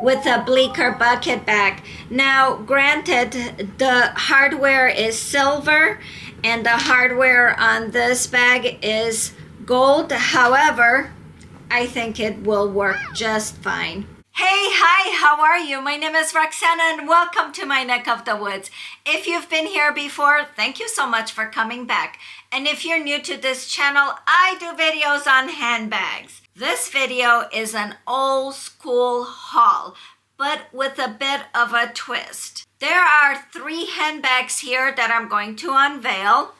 with a bleecker bucket bag. Now, granted, the hardware is silver and the hardware on this bag is gold. However, I think it will work just fine. Hey, hi, how are you? My name is Roxana and welcome to my neck of the woods. If you've been here before, thank you so much for coming back. And if you're new to this channel, I do videos on handbags. This video is an old school haul, but with a bit of a twist. There are 3 handbags here that I'm going to unveil.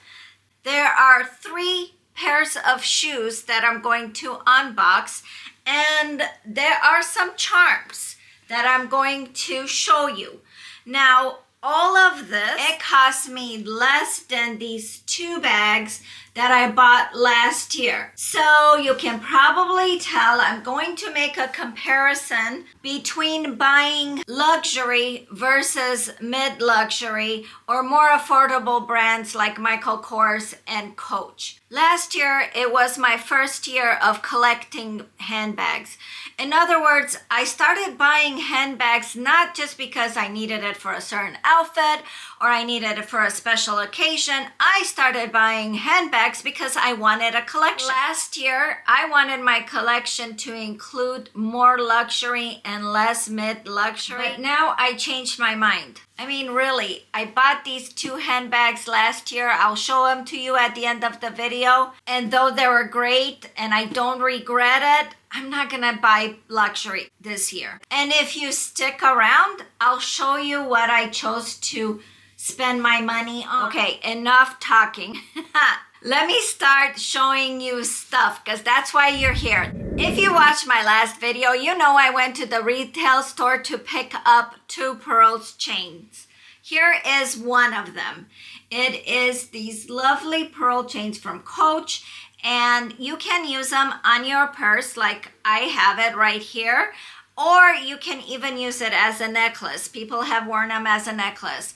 There are 3 pairs of shoes that I'm going to unbox. And there are some charms that I'm going to show you. Now, all of this, it cost me less than these 2 bags that I bought last year. So you can probably tell I'm going to make a comparison between buying luxury versus mid-luxury or more affordable brands like Michael Kors and Coach. Last year, it was my first year of collecting handbags. In other words, I started buying handbags not just because I needed it for a certain outfit or I needed it for a special occasion. I started buying handbags because I wanted a collection. Last year, I wanted my collection to include more luxury and less mid-luxury. But now I changed my mind. I mean, really, I bought these 2 handbags last year. I'll show them to you at the end of the video. And though they were great and I don't regret it, I'm not gonna buy luxury this year. And if you stick around, I'll show you what I chose to spend my money on. Okay, enough talking. Let me start showing you stuff because that's why you're here. If you watched my last video, you know I went to the retail store to pick up 2 pearls chains. Here is one of them. It is these lovely pearl chains from Coach, and you can use them on your purse like I have it right here, or you can even use it as a necklace. People have worn them as a necklace.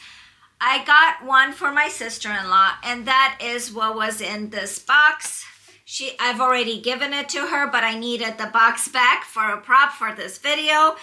I got one for my sister-in-law, and that is what was in this box. I've already given it to her, but I needed the box back for a prop for this video,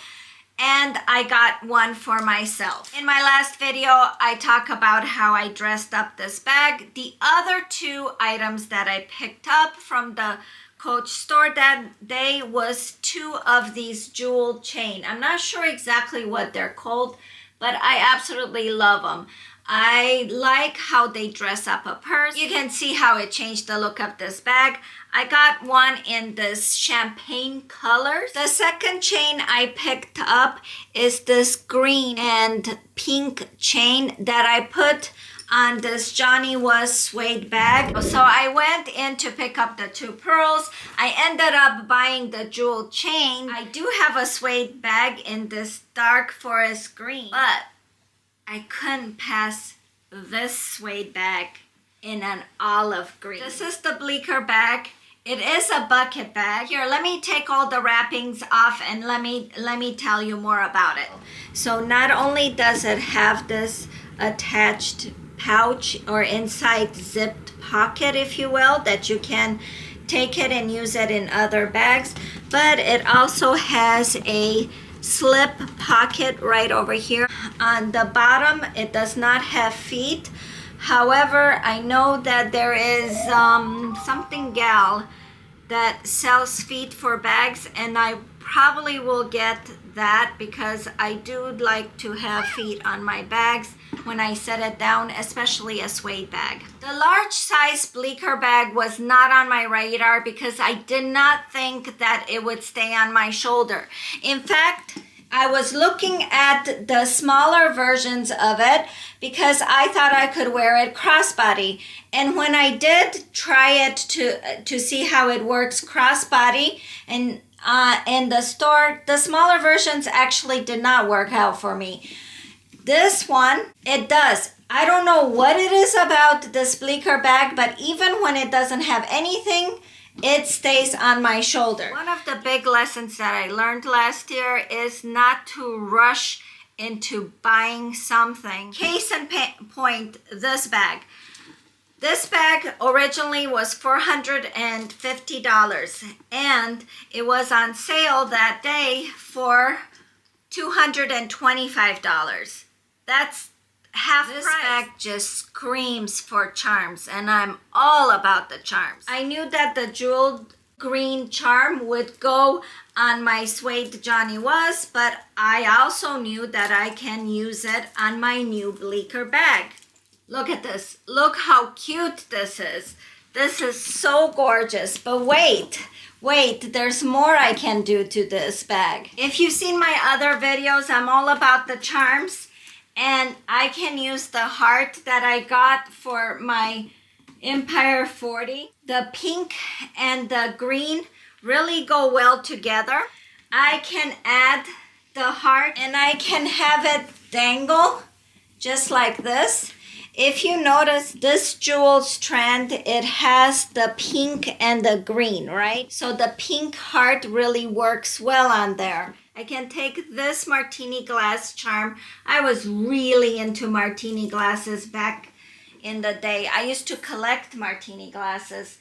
and I got one for myself. In my last video, I talk about how I dressed up this bag. The other 2 items that I picked up from the Coach store that day was 2 of these jewel chain. I'm not sure exactly what they're called, but I absolutely love them. I like how they dress up a purse. You can see how it changed the look of this bag. I got one in this champagne color. The second chain I picked up is this green and pink chain that I put on this Johnny Was suede bag. So I went in to pick up the 2 pearls. I ended up buying the jewel chain. I do have a suede bag in this dark forest green, but I couldn't pass this suede bag in an olive green. This is the bleecker bag. It is a bucket bag. Here, let me take all the wrappings off and let me tell you more about it. So not only does it have this attached pouch or inside zipped pocket, if you will, that you can take it and use it in other bags, but it also has a slip pocket right over here. On the bottom, it does not have feet. However, I know that there is something gal that sells feet for bags, and I probably will get that because I do like to have feet on my bags when I set it down, especially a suede bag. The large size bleecker bag was not on my radar because I did not think that it would stay on my shoulder. In fact, I was looking at the smaller versions of it because I thought I could wear it crossbody. And when I did try it to see how it works crossbody and in the store, the smaller versions actually did not work out for me. This one, it does. I don't know what it is about this bleecker bag, but even when it doesn't have anything, it stays on my shoulder. One of the big lessons that I learned last year is not to rush into buying something. Case in point, this bag. This bag originally was $450 and it was on sale that day for $225. That's half This price. bag just screams for charms, and I'm all about the charms. I knew that the jeweled green charm would go on my suede Johnny Was, but I also knew that I can use it on my new bleecker bag. Look at this. Look how cute this is. This is so gorgeous. But wait, there's more I can do to this bag. If you've seen my other videos, I'm all about the charms. And I can use the heart that I got for my Empire 40. The pink and the green really go well together. I can add the heart and I can have it dangle just like this. If you notice this jewel strand, it has the pink and the green, right? So the pink heart really works well on there. I can take this martini glass charm. I was really into martini glasses back in the day. I used to collect martini glasses.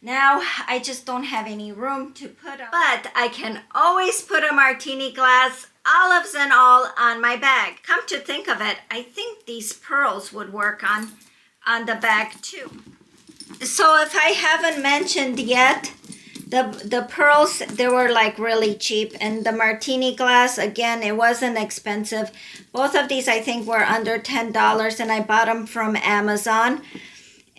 Now I just don't have any room to put them. But I can always put a martini glass, olives and all, on my bag. Come to think of it, I think these pearls would work on the bag too. So if I haven't mentioned yet, the pearls, they were like really cheap, and the martini glass, again, it wasn't expensive. Both of these I think were under $10, and I bought them from Amazon.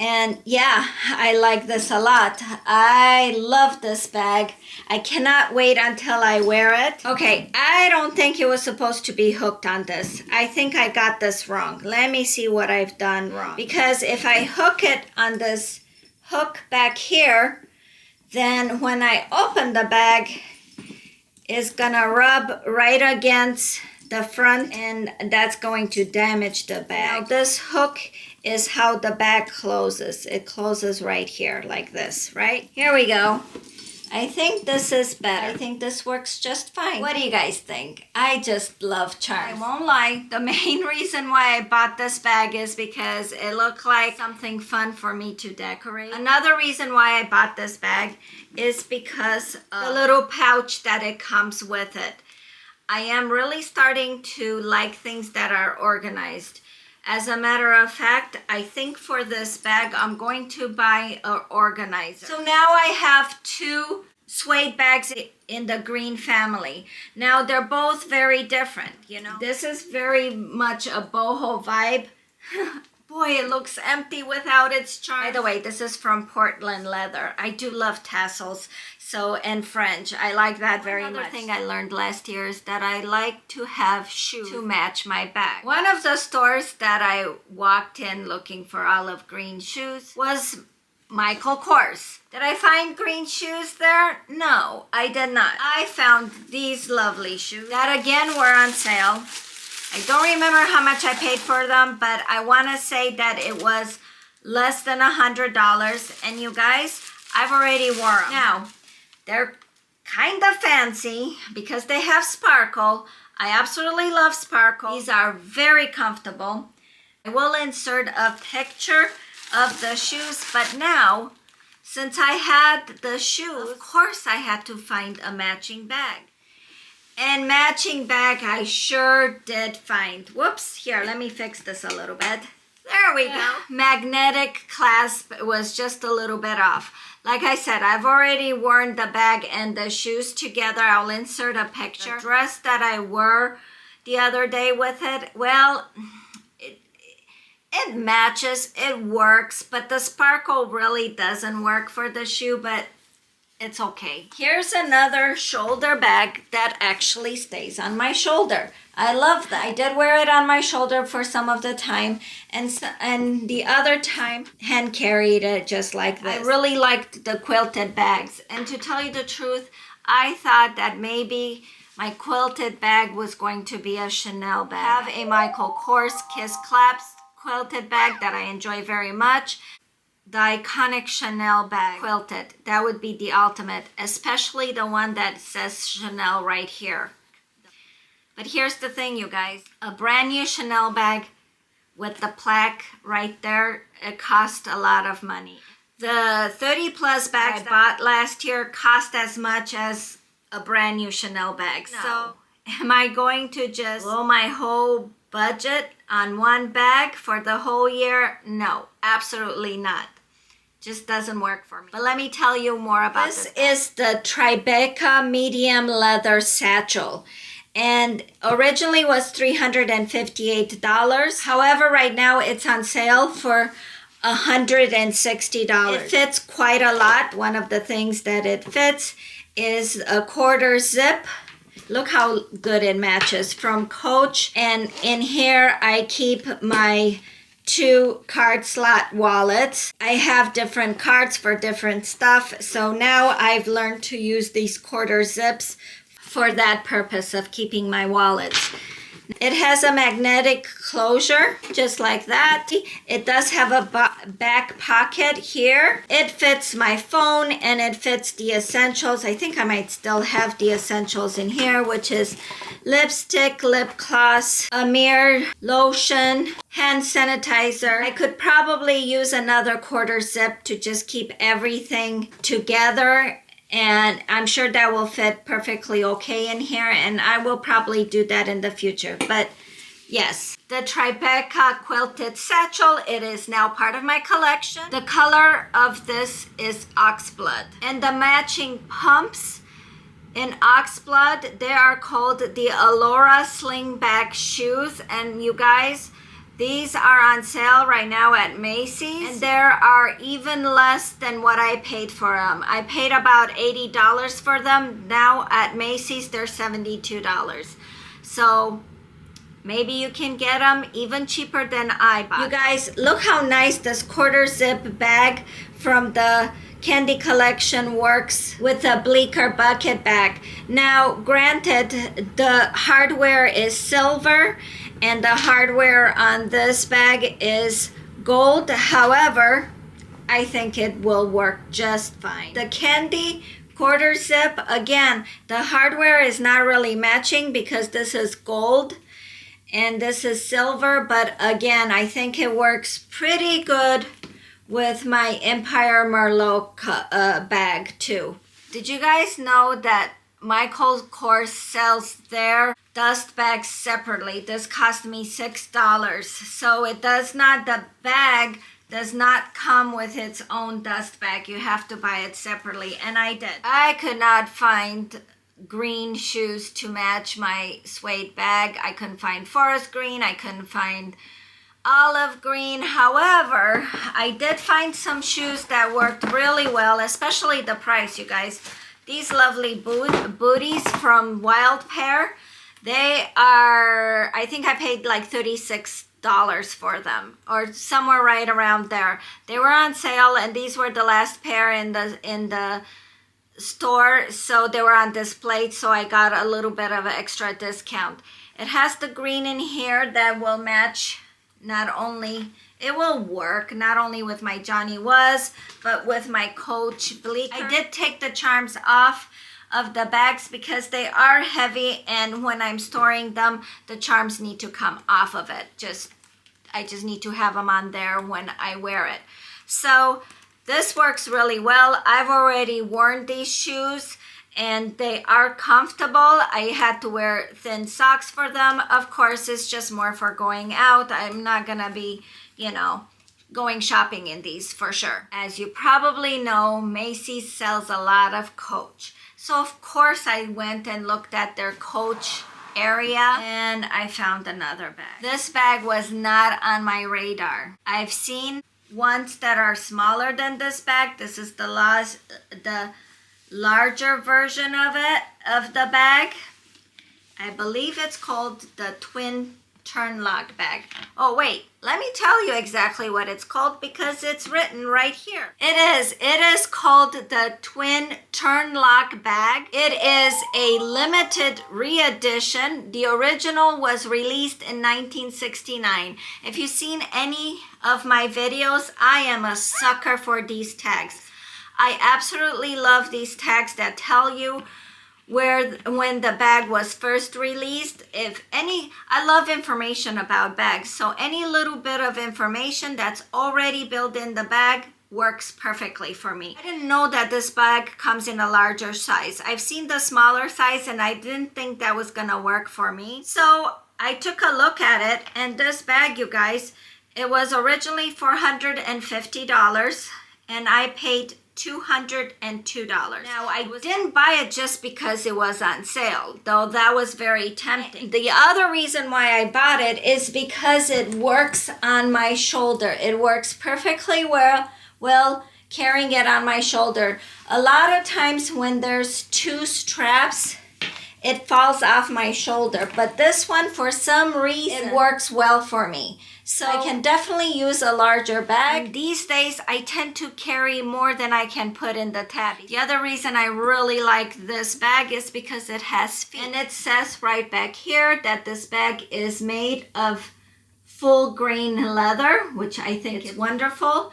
And yeah, I like this a lot. I love this bag. I cannot wait until I wear it. Okay, I don't think it was supposed to be hooked on this. I think I got this wrong. Let me see what I've done wrong. Because if I hook it on this hook back here, then when I open the bag, it's gonna rub right against the front, and that's going to damage the bag. Now this hook is how the bag closes. It closes right here like this, right? Here we go. I think this is better. I think this works just fine. What do you guys think? I just love charms. I won't lie, the main reason why I bought this bag is because it looked like something fun for me to decorate. Another reason why I bought this bag is because of the little pouch that it comes with it. I am really starting to like things that are organized. As a matter of fact, I think for this bag, I'm going to buy an organizer. So now I have two suede bags in the green family. Now they're both very different, you know. This is very much a boho vibe. Boy, it looks empty without its charm. By the way, this is from Portland leather. I do love tassels, and French. I like that very much. Another thing I learned last year is that I like to have shoes to match my bag. One of the stores that I walked in looking for olive green shoes was Michael Kors. Did I find green shoes there? No, I did not. I found these lovely shoes that again were on sale. I don't remember how much I paid for them, but I want to say that it was less than $100. And you guys, I've already worn them. Now, they're kind of fancy because they have sparkle. I absolutely love sparkle. These are very comfortable. I will insert a picture of the shoes, but now, since I had the shoes, of course I had to find a matching bag. And matching bag I sure did find. Whoops, here, let me fix this a little bit. There we go. Magnetic clasp was just a little bit off. Like I said, I've already worn the bag and the shoes together. I'll insert a picture. The dress that I wore the other day with it, well, it matches, it works, but the sparkle really doesn't work for the shoe, but it's okay. Here's another shoulder bag that actually stays on my shoulder. I love that. I did wear it on my shoulder for some of the time, and the other time hand carried it just like this. I really liked the quilted bags, and to tell you the truth, I thought that maybe my quilted bag was going to be a Chanel bag. I have a Michael Kors Kiss Clasp quilted bag that I enjoy very much. The iconic Chanel bag, quilted, that would be the ultimate, especially the one that says Chanel right here. But here's the thing, you guys, a brand new Chanel bag with the plaque right there, it cost a lot of money. The 30 plus bags I bought last year cost as much as a brand new Chanel bag. No. So Am I going to just blow my whole budget on one bag for the whole year? No, absolutely not. Just doesn't work for me. But let me tell you more about this. This is the Tribeca medium leather satchel. And originally was $358. However, right now it's on sale for $160. It fits quite a lot. One of the things that it fits is a quarter zip. Look how good it matches from Coach. And in here I keep my 2 card slot wallets. I have different cards for different stuff. So now I've learned to use these quarter zips for that purpose of keeping my wallets. It has a magnetic closure, just like that. It does have a back pocket here. It fits my phone and it fits the essentials. I think I might still have the essentials in here, which is lipstick, lip gloss, a mirror, lotion, hand sanitizer. I could probably use another quarter zip to just keep everything together. And I'm sure that will fit perfectly okay in here, and I will probably do that in the future. But yes, the Tribeca quilted satchel, it is now part of my collection. The color of this is oxblood, and the matching pumps in oxblood, they are called the Allura slingback shoes. And you guys, these are on sale right now at Macy's, and there are even less than what I paid for them. I paid about $80 for them. Now at Macy's, they're $72. So maybe you can get them even cheaper than I bought. You guys, look how nice this quarter zip bag from the Candy Collection works with a bleecker bucket bag. Now, granted, the hardware is silver, and the hardware on this bag is gold. However, I think it will work just fine. The candy quarter zip, again, the hardware is not really matching because this is gold and this is silver. But again, I think it works pretty good with my Empire Merlot bag too. Did you guys know that Michael Kors sells their dust bags separately? This cost me $6. So it does not, the bag does not come with its own dust bag. You have to buy it separately, and I did. I could not find green shoes to match my suede bag. I couldn't find forest green. I couldn't find olive green. However, I did find some shoes that worked really well, especially the price, you guys. These lovely booties from Wild Pair, they are, I think I paid like $36 for them, or somewhere right around there. They were on sale, and these were the last pair in the store, so they were on display, so I got a little bit of an extra discount. It has the green in here that will match, not only it will work not only with my Johnny Was, but with my Coach bleecker. I did take the charms off of the bags because they are heavy, and when I'm storing them, the charms need to come off of it. I just need to have them on there when I wear it. So this works really well. I've already worn these shoes, and they are comfortable. I had to wear thin socks for them. Of course, it's just more for going out. I'm not gonna be, going shopping in these for sure. As you probably know, Macy's sells a lot of Coach. So of course I went and looked at their Coach area, and I found another bag. This bag was not on my radar. I've seen ones that are smaller than this bag. This is the larger version of the bag. I believe it's called the twin turnlock bag. Oh wait, let me tell you exactly what it's called because it's written right here. It is called the twin turnlock bag. It is a limited re-edition. The original was released in 1969. If you've seen any of my videos, I am a sucker for these tags. I absolutely love these tags that tell you when the bag was first released. I love information about bags, so any little bit of information that's already built in the bag, works perfectly for me. I didn't know that this bag comes in a larger size. I've seen the smaller size and I didn't think that was gonna work for me. So I took a look at it, and this bag, you guys, it was originally $450 and I paid $202. Now, I didn't buy it just because it was on sale, though that was very tempting. The other reason why I bought it is because it works on my shoulder. It works perfectly well carrying it on my shoulder. A lot of times when there's two straps, it falls off my shoulder, but this one, for some reason, it works well for me. So I can definitely use a larger bag. And these days, I tend to carry more than I can put in the tabby. The other reason I really like this bag is because it has feet. And it says right back here that this bag is made of full grain leather, which I think is wonderful.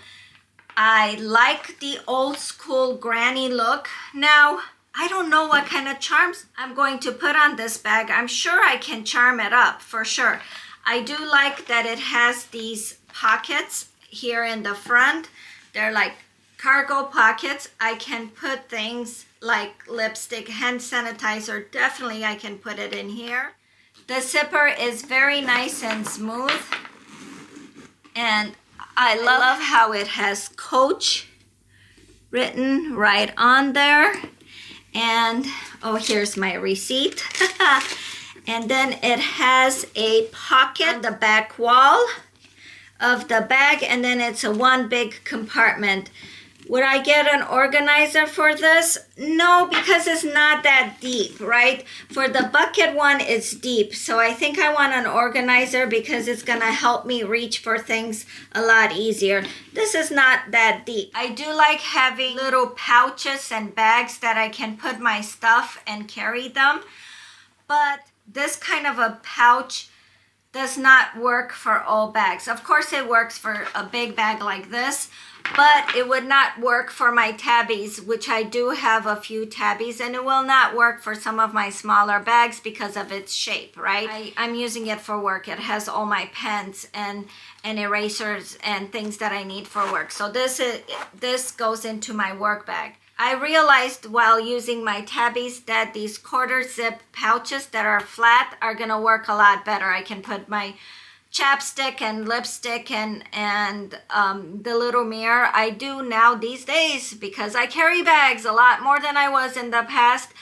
I like the old school granny look. Now, I don't know what kind of charms I'm going to put on this bag. I'm sure I can charm it up for sure. I do like that it has these pockets here in the front. They're like cargo pockets. I can put things like lipstick, hand sanitizer. Definitely I can put it in here. The zipper is very nice and smooth. And I love how it has Coach written right on there. And, oh, here's my receipt. And then it has a pocket on the back wall of the bag, and then it's a one big compartment. Would I get an organizer for this? No, because it's not that deep, right? For the bucket one, it's deep. So I think I want an organizer because it's gonna help me reach for things a lot easier. This is not that deep. I do like having little pouches and bags that I can put my stuff and carry them. But this kind of a pouch does not work for all bags. Of course, it works for a big bag like this, but it would not work for my tabbies, which I do have a few tabbies, and it will not work for some of my smaller bags because of its shape, right? I'm using it for work. It has all my pens and erasers and things that I need for work. So this goes into my work bag. I realized while using my tabbies that these quarter zip pouches that are flat are gonna work a lot better. I can put my chapstick and lipstick and the little mirror. I do now these days because I carry bags a lot more than I was in the past.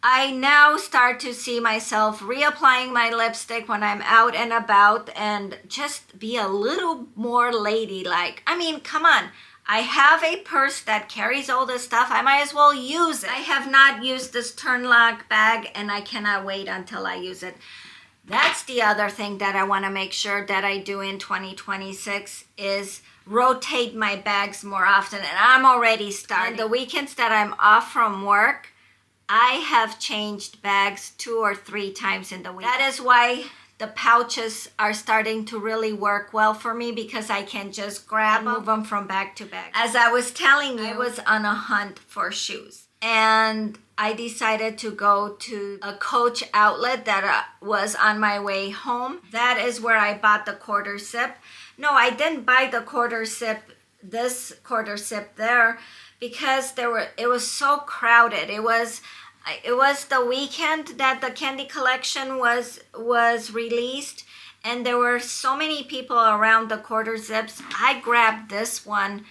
I now start to see myself reapplying my lipstick when I'm out and about and just be a little more ladylike. I mean, come on. I have a purse that carries all this stuff. I might as well use it. I have not used this turnlock bag and I cannot wait until I use it. That's the other thing that I want to make sure that I do in 2026 is rotate my bags more often. And I'm already starting. The weekends that I'm off from work, I have changed bags 2 or 3 times in the week. That is why the pouches are starting to really work well for me because I can just grab and move them from bag to bag. As I was telling you, I was on a hunt for shoes. And I decided to go to a Coach outlet that was on my way home. That is where I bought the quarter zip. No, I didn't buy the quarter zip, this quarter zip there, because it was so crowded. It was the weekend that the candy collection was released, and there were so many people around the quarter zips. I grabbed this one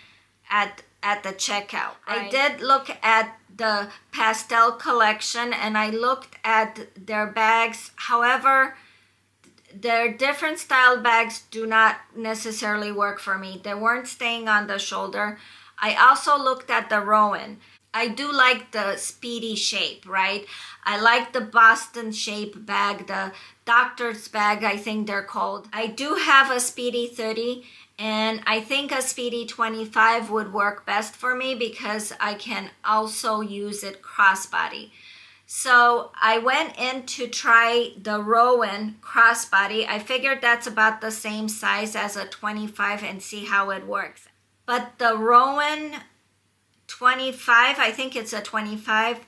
at the checkout. Right. I did look at the pastel collection and I looked at their bags. However, their different style bags do not necessarily work for me. They weren't staying on the shoulder. I also looked at the Rowan. I do like the speedy shape, right? I like the Boston shape bag, the doctor's bag, I think they're called. I do have a Speedy 30, and I think a Speedy 25 would work best for me because I can also use it crossbody. So I went in to try the Rowan crossbody. I figured that's about the same size as a 25 and see how it works. But the Rowan 25, I think it's a 25,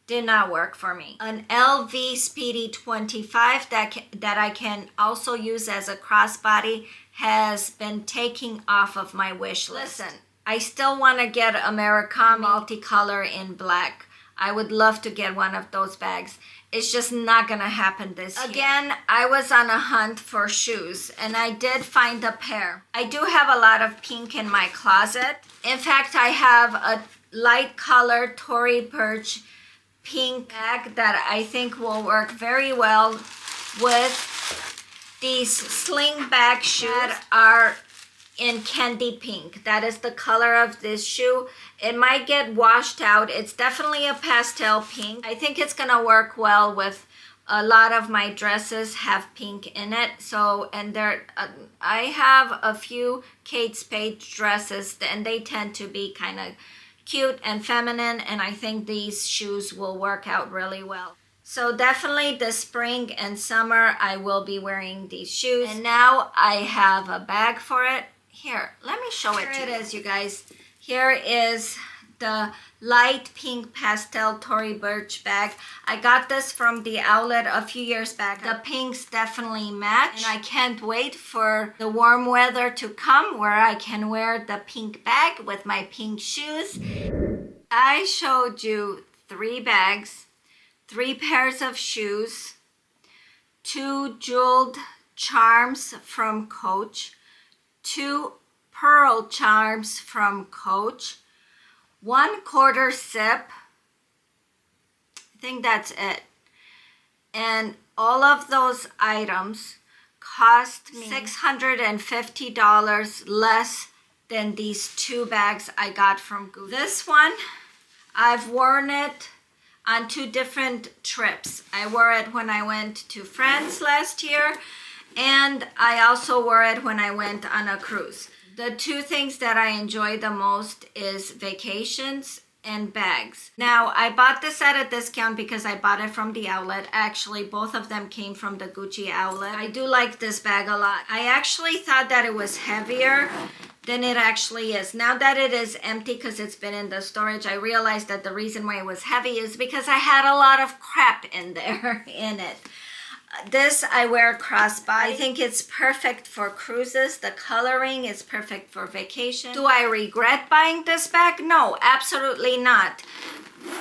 did not work for me. An LV Speedy 25 that I can also use as a crossbody has been taking off of my wish list. Listen, I still want to get Americana multicolor in black. I would love to get one of those bags. It's just not gonna happen this year. Again, I was on a hunt for shoes and I did find a pair. I do have a lot of pink in my closet. In fact, I have a light colored Tory Burch pink bag that I think will work very well with these sling bag shoes that are in candy pink. That is the color of this shoe. It might get washed out. It's definitely a pastel pink. I think it's gonna work well with a lot of my dresses have pink in it. So, and I have a few Kate Spade dresses and they tend to be kind of cute and feminine, and I think these shoes will work out really well. So definitely this spring and summer I will be wearing these shoes. And now I have a bag for it. Here, let me show it to you. Here it is, you guys. Here is the light pink pastel Tory Burch bag. I got this from the outlet a few years back. The pinks definitely match, and I can't wait for the warm weather to come where I can wear the pink bag with my pink shoes. I showed you 3 bags, 3 pairs of shoes, 2 jeweled charms from Coach, 2 pearl charms from Coach, 1/4 zip. I think that's it. And all of those items cost me $650 less than these 2 bags I got from Gucci. This one, I've worn it on 2 different trips. I wore it when I went to France last year, and I also wore it when I went on a cruise. The 2 things that I enjoy the most is vacations and bags. Now, I bought this at a discount because I bought it from the outlet. Actually, both of them came from the Gucci outlet. I do like this bag a lot. I actually thought that it was heavier than it actually is. Now that it is empty because it's been in the storage, I realized that the reason why it was heavy is because I had a lot of crap in there in it. This I wear crossbody. I think it's perfect for cruises. The coloring is perfect for vacation. Do I regret buying this bag? No, absolutely not.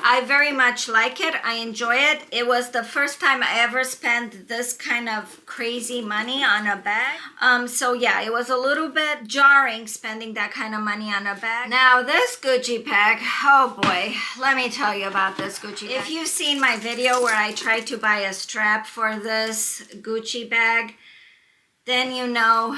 I very much like it. I enjoy it. It was the first time I ever spent this kind of crazy money on a bag. So yeah, it was a little bit jarring spending that kind of money on a bag. Now this Gucci bag, oh boy, let me tell you about this Gucci bag. If you've seen my video where I tried to buy a strap for this Gucci bag, then you know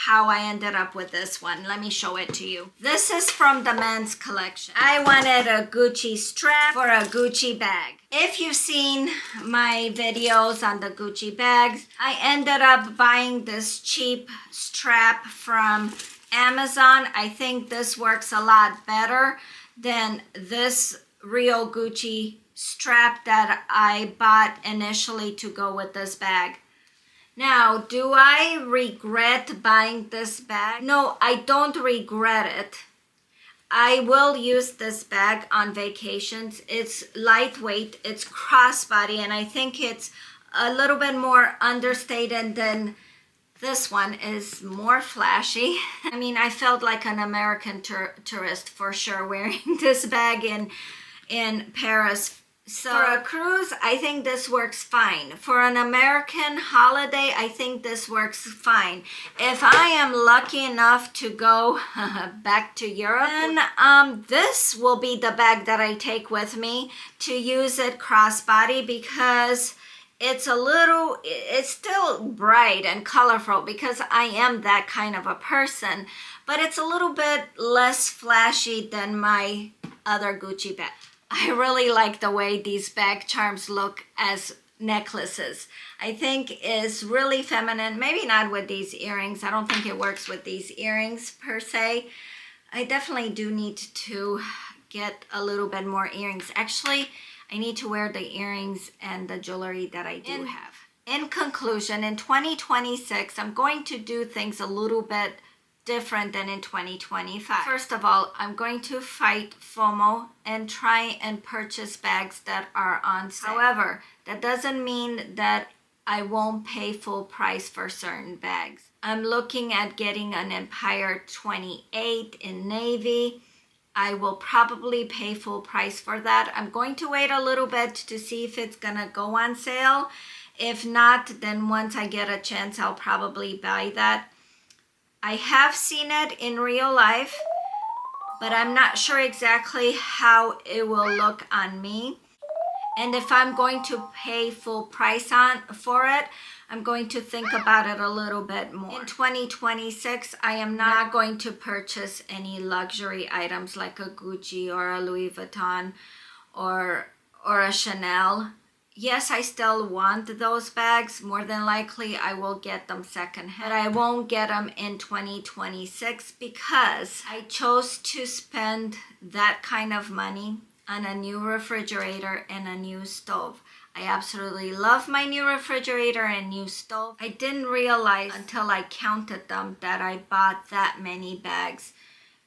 how I ended up with this one. Let me show it to you. This is from the men's collection. I wanted a Gucci strap for a Gucci bag. If you've seen my videos on the Gucci bags, I ended up buying this cheap strap from Amazon. I think this works a lot better than this real Gucci strap that I bought initially to go with this bag. Now, do I regret buying this bag? No, I don't regret it. I will use this bag on vacations. It's lightweight, it's crossbody, and I think it's a little bit more understated than this one. Is more flashy. I mean, I felt like an American tourist for sure wearing this bag in Paris. So for a cruise, I think this works fine. For an American holiday, I think this works fine. If I am lucky enough to go back to Europe, then this will be the bag that I take with me to use it crossbody, because it's still bright and colorful because I am that kind of a person, but it's a little bit less flashy than my other Gucci bag. I really like the way these bag charms look as necklaces. I think is really feminine. Maybe not with these earrings. I don't think it works with these earrings per se. I definitely do need to get a little bit more earrings. Actually, I need to wear the earrings and the jewelry that I do have. In conclusion, in 2026, I'm going to do things a little bit different than in 2025. First of all, I'm going to fight FOMO and try and purchase bags that are on sale. However, that doesn't mean that I won't pay full price for certain bags. I'm looking at getting an Empire 28 in navy. I will probably pay full price for that. I'm going to wait a little bit to see if it's gonna go on sale. If not, then once I get a chance, I'll probably buy that. I have seen it in real life, but I'm not sure exactly how it will look on me. And if I'm going to pay full price for it, I'm going to think about it a little bit more. In 2026, I am not going to purchase any luxury items like a Gucci or a Louis Vuitton or a Chanel. Yes, I still want those bags. More than likely, I will get them secondhand. But I won't get them in 2026 because I chose to spend that kind of money on a new refrigerator and a new stove. I absolutely love my new refrigerator and new stove. I didn't realize until I counted them that I bought that many bags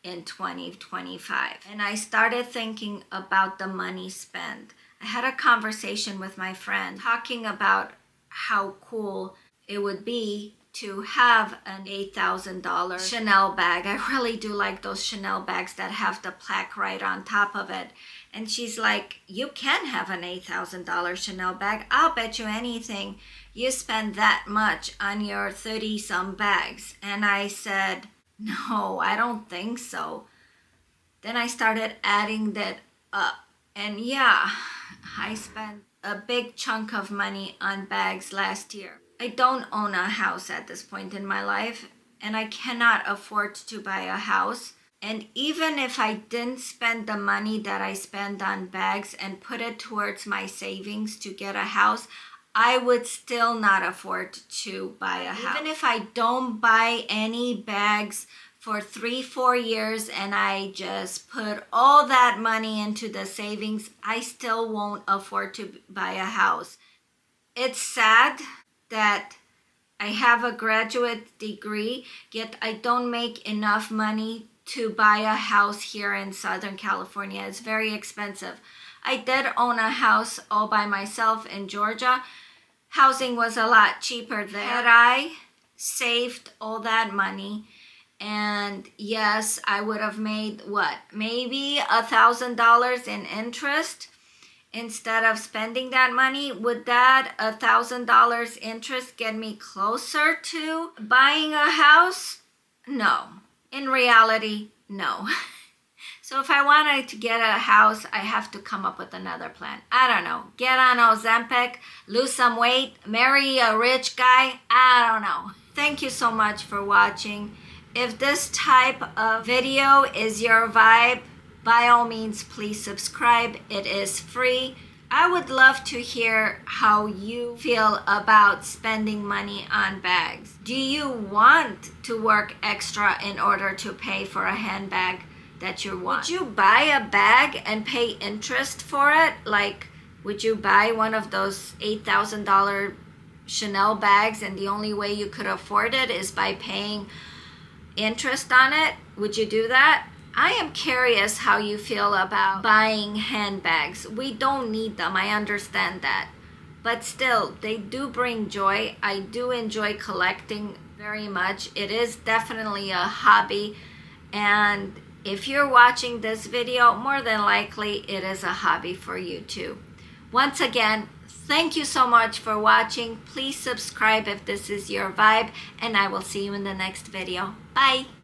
in 2025. And I started thinking about the money spent. I had a conversation with my friend talking about how cool it would be to have an $8,000 Chanel bag. I really do like those Chanel bags that have the plaque right on top of it. And she's like, you can have an $8,000 Chanel bag. I'll bet you anything you spend that much on your 30-some bags. And I said, no, I don't think so. Then I started adding that up. And yeah, I spent a big chunk of money on bags last year. I don't own a house at this point in my life, and I cannot afford to buy a house. And even if I didn't spend the money that I spend on bags and put it towards my savings to get a house, I would still not afford to buy a house. Even if I don't buy any bags for 3-4 years and I just put all that money into the savings, I still won't afford to buy a house. It's sad that I have a graduate degree, yet I don't make enough money to buy a house here in Southern California. It's very expensive. I did own a house all by myself in Georgia. Housing was a lot cheaper there. Had I saved all that money, and yes, I would have made maybe $1,000 in interest instead of spending that money. Would that $1,000 interest get me closer to buying a house? No. In reality, no. So if I wanted to get a house, I have to come up with another plan. I don't know. Get on Ozempic, lose some weight, marry a rich guy. I don't know. Thank you so much for watching. If this type of video is your vibe, by all means, please subscribe. It is free. I would love to hear how you feel about spending money on bags. Do you want to work extra in order to pay for a handbag that you want? Would you buy a bag and pay interest for it? Like, would you buy one of those $8,000 Chanel bags and the only way you could afford it is by paying interest on it? Would you do that? I am curious how you feel about buying handbags. We don't need them, I understand that. But still, they do bring joy. I do enjoy collecting very much. It is definitely a hobby. And if you're watching this video, more than likely it is a hobby for you too. Once again, thank you so much for watching. Please subscribe if this is your vibe, and I will see you in the next video. Bye!